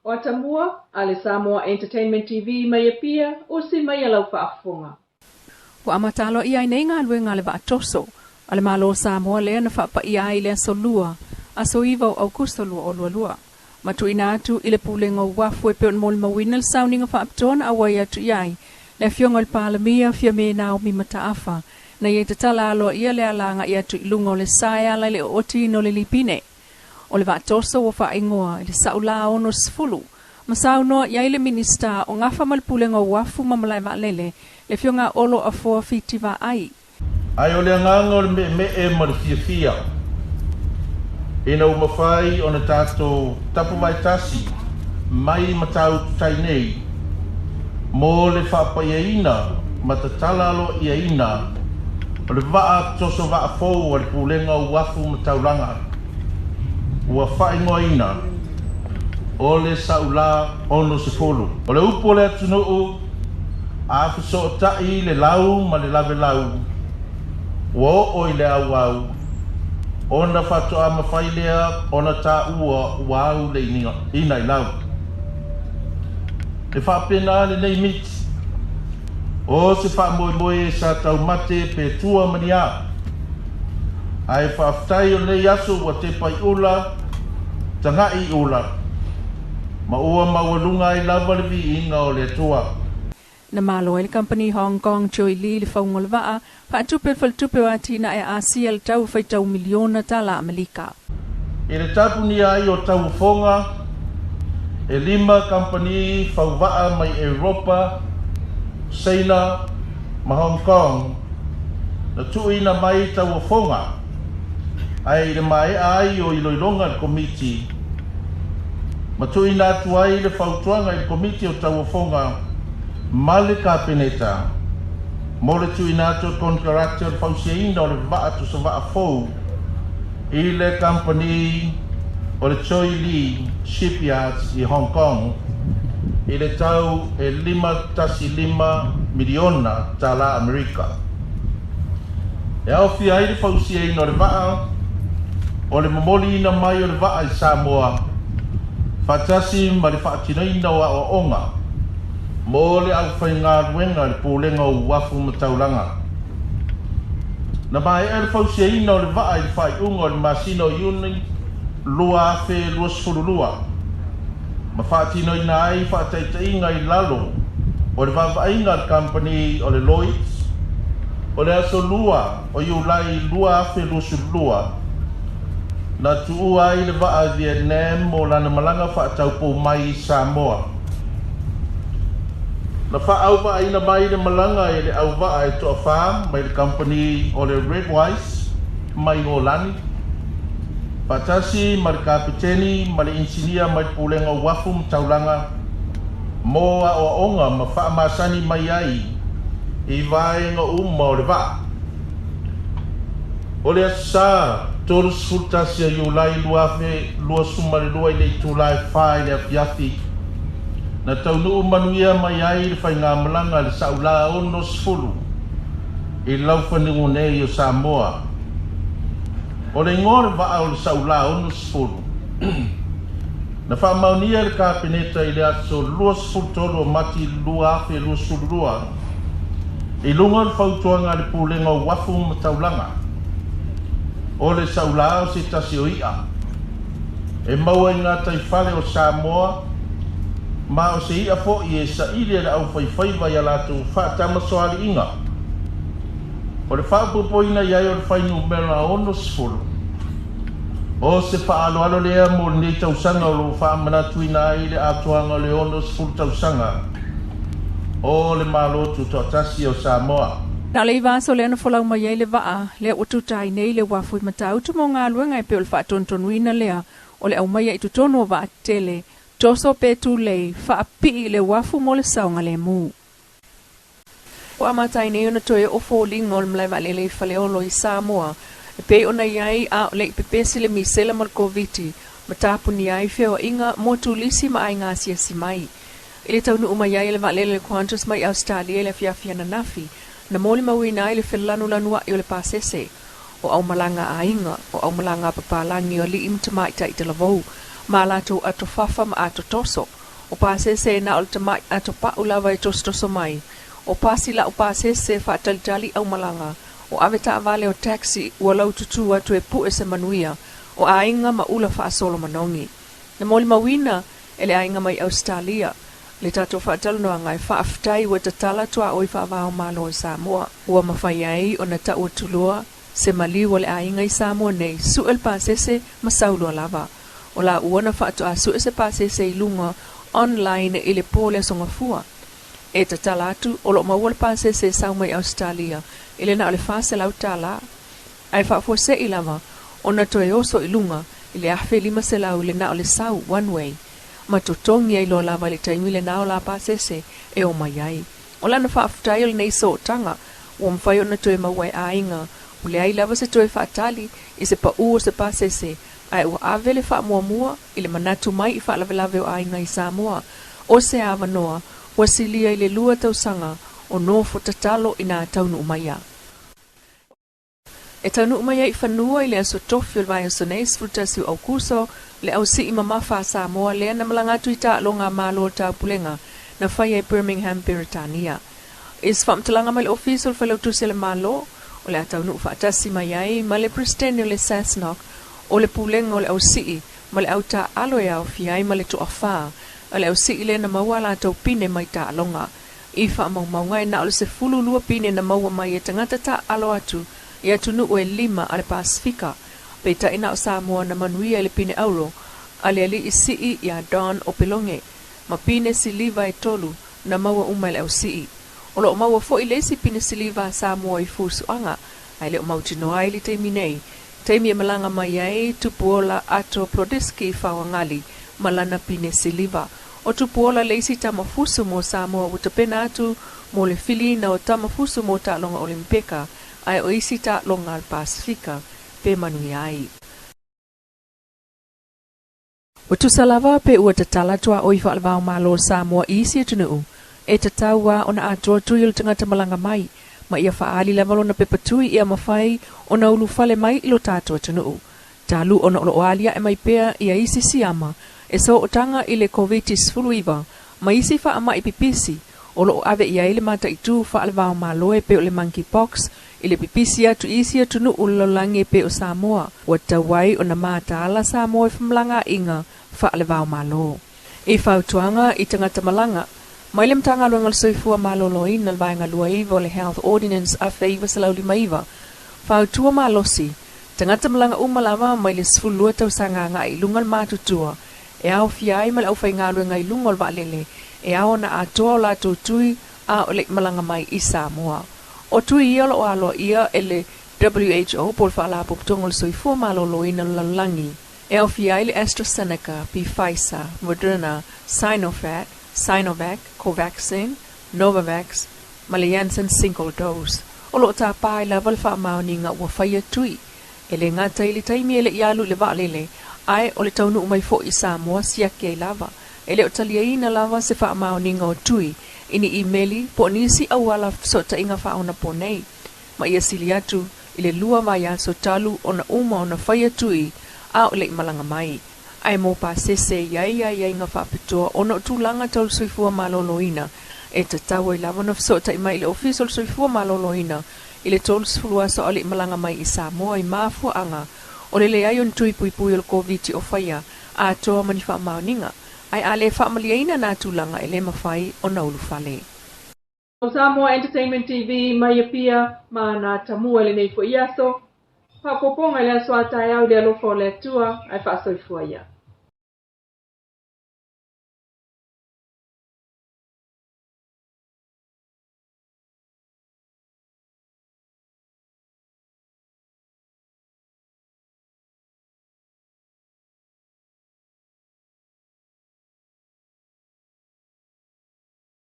O tamua, ale Samoa Entertainment TV mai pia o si mai lau whaafonga. Wa amatalo ia nei ngā luenga le toso, ale malo Samoa lea na whaapa ia i lea solua, a so iwa o Augusto lua o lua. Matu ina atu i le pulenga wafu e peon mol mawina le sauninga whaaptona a wai atu iai, le fionga le palamia fia me nao mi mataafa, na ia te tala aloa ia le alanga i atu ilunga o le saia ala le oti no le lipine. O le toso o whaingoa i le saula ono sfulu, masau noa ia le minista o ngafa malpulenga wafu mamalai lele, le fionga olo a foa fiti wa ai. Ai o le nganga o le me e marifia. Ina umawhai o na tātou tapu mai tasi, mai matau tai nei, mō le whapaiaina, matatalalo ia ina, o le waa toso waa fōu o le pulenga o wafu matauranga, ua whaingoa ina, o le saula ono se folu. O le upo le atunuu, a fiso tai le lau ma le lave lau, ua o i le au au, ona fatoa mawhai lea, ona tā ua wau le ina i lau. Le whapena le nei mit, o se whamoe sa tau mate pe tua mania, ai whaftai o nei aso wa te pai ula, tangai ula, ma ua mawalunga i lava le vi inga o le tua. Na malo el company Hong Kong Choi Li le faungol waa, whaatupe faltupe watina e Asia le tau whaitau miliona tala Amerika. I le tapuni ai o tau fonga, e 5 company whauwaa mai Europa, Sene, ma Hong Kong, na tuina mai tau fonga, ai le mai ai o iloilonga le komiti, ma tuina atu ai le whautuanga i komiti o tau fonga, male kapeneta, mo le tuina atu contractor fausiaina o le vaa tu sa vaa fou, i le company o le Choi Li Shipyards i Hong Kong, i le tau e 5 miliona tala Amerika. E au fia i le fausiaina o le vaa, o le momoli ina mai o le vaa i Samoa, fatasi ma le faatinaina o onga, mo le au whainga ruenga le pōlenga o wafu matauranga. Na mai e le fausiaina o le vaa i le whai unga o le masino iuni lua afe lua sfurulua. Ma whaatino ina ai whaataitainga i lalo o le wawhainga le company o le Lloyds, o le aso lua o iulai lua afe lua sfurulua. Na tuua ai le vaa Vietnam mo lana malanga whaataupo mai Samoa. Na whaauwa aina mai le malanga e le auwa e toa wha mai le company o le Red Wise mai o lani. Patasi ma le kapiteni ma le insinia mai pulenga wafu mtaulanga moa o onga ma wha masani mai ai i vaenga o le vaa. O le asa torus fultasia iulai luafe lua sumare lua i le itulai whae le afiafi. Na taunu manuia mai ai le whainga malanga le saula ono sfulu i lauwhaningu nei o Samoa. O le ngore vaa o le saula ono sfulu. Na whamaunia le kapeneta i le aso lua sfulu tolo o mati lua afe lua sulurua. I lunga le whautuanga le pulenga o wafu mataulanga. O le saula o se tasi o ia. E maua i ngā taifale o Samoa, ma o se ia fo i e sa ili le au whaiwhaiva i alatu whaatama soali inga. O le whaapupoina iai o le whainu mera ono sfulu. O se whaaloalo lea mo le nei tausanga o lo whaamanatuina ai le atuanga le ono sfulu tausanga. O le malotu tōtasi o Samoa. Na le vaso le ana folau mai ai le vaa, le ututai nei le wafu i matau tu mo ngā luenga e pe o le whaatontonuina lea, o le au mai i tutono o vaa tele, toso pe tu lei, whaapi le wafu mo le saunga le mu. O amatai nei ona toe o fōling o le mlai vale le whaleolo i Samoa, e pe ona iai a le pepesi le misela mal koviti, matapu ni ai feo inga mo tulisi ma ai ngā siasi mai. Ile taunu umaiai le vale le Qantas mai Australia le fiafia na nafi, na moli mawina i le whelanu lanua i o le pasese, o au malanga a inga, o au malanga papalangi o li imtamaita i te lavou, Malato ato fafa ma ato toso. O pasese na o tamai ato pa ulawa e tostoso mai. O pasila o pasese fa talitali au malanga. O aveta avale o taxi walau tutu atu e pu e se manuia. O ainga ma ula fa solo manongi. Na moli mawina ele ainga mai Australia. Le tato fa talno ngai fa aftai wa tatala tua oi fa va malo i Samoa. Ua mafaiai o na ta o tulua se mali wale ainga i Samoa nei su el pasese masaulo lava. O la uona fa to asu se pasese i lunga online ile pole songa fua. E tatala atu o lo mawal pasese sau mai Australia. Ile na ole fa se lautala. Ai fa fo se ilava o na to e oso i lunga ile afe lima se lau ile na ole sau one way. Ma totongi ai lo lava le taimile na o la pasese e o mai ai. O lana fa aftail nei so tanga o mwhai o na toe mawai ainga. O le ai lava se toe fa atali i se pa ua se pasese ai ua avele fa mua i le manatu mai i fa lave o ainga i Samoa. O se ava noa ua silia i le lua tausanga o no fo tatalo i na taunu umaya. E taunu umaya i whanua i le aso tofi o vai o soneis frutasi o aukuso le au si i mamafa Samoa le na malangatu i ta longa malo ta pulenga na whai e Birmingham, Britannia. Is whamtalanga mai le official whalautu se le malo o le atau nu whaatasi mai ai ma le pristeni o le Sasnok o le pulenga o le au si ma le au ta aloe au fiai ma le tu awha o le au si le na maua la tau pine mai ta longa. I wha maunga e na o le se fulu lua pine na maua mai e tangata ta alo atu i atu nu o e 5 ale Pasifika. Peita ina o Samoa na manuia i le pine auro ale ali i sii i a Don o Pelonge ma pine siliva e tolu na maua uma le au sii. O lo maua fo i lesi pine siliva Samoa i fusu anga ai le o mautino ai li teimi nei. Teimi e malanga mai ai tupuola ato Prodiski whawangali malana pine siliva. O tupuola leisi tamafusu mo Samoa utapena atu mo le fili na o tamafusu mo ta longa Olimpeka ai o isi ta longa al Pasifika pe manui ai. O tu salava pe ua tatala tua o i whaalvao malo Samoa isi e tunu e tataua o na atua tui o tangata malanga mai ma ia whaali lavalo na pepatui ia mawhai o na ulu fale mai ilo tatua tunu. Talu o na olo alia e mai pea ia isi siama e so o tanga i le COVID-19 fuluiva ma isi wha ama i pipisi o lo ave ia ile mata i tu whaalvao malo e pe o le monkeypox i le pipisi atu isi atu nu ulolangi pe o Samoa. Wa tawai o na mata ala Samoa i whamlanga inga whaalvao malo. I whautuanga i tangata malanga mai le mtanga luengal soifua malo loin al vaenga luaiva o le Health Ordinance a feiva salauli maiva. Whautua malosi tangata malanga umalava mai le sfulua tau sanganga i lungal matutua e au fiai mal au whainga luenga i lungal valele e au na atoa o la tui a o le malanga mai i Samoa. O tui ia lo alo ia ele WHO por whala puputonga le soifua malo loin al lalangi. E au fiai le AstraZeneca, Pfizer, Moderna, Sinovac, Covaxin, Novavax, ma le Janssen single dose. O lo ta pai level wha maoni nga ua whaia tui. E le ngata ili taimi ele ialu le vaalele, ai o le taunu umai fo i Samoa siake i lava. E le o talia ina lava se wha maoni nga o tui, ini emaili po nisi awala so ta inga wha ona po nei. Ma ia sili atu, ile lua vaya so talu ona uma ona whaia tui, a o le malanga mai. Ai mo pa sese iai nga whapitoa ono tūlanga tau soifua maloloina e te tawa i lava na so ta mai le official soifua maloloina i le tolu sifulua so ole malanga mai i Samoa i mafua anga o le le aion tui pui o le COVID o whaia a toa mani wha maoninga ai ale wha maliaina na tūlanga e le mawhai o na ulufale. O Samoa Entertainment TV mai pia ma na tamua le nei fo iaso. Papoponga le aswa tai au de alo fo le tua ai fa soifua ia.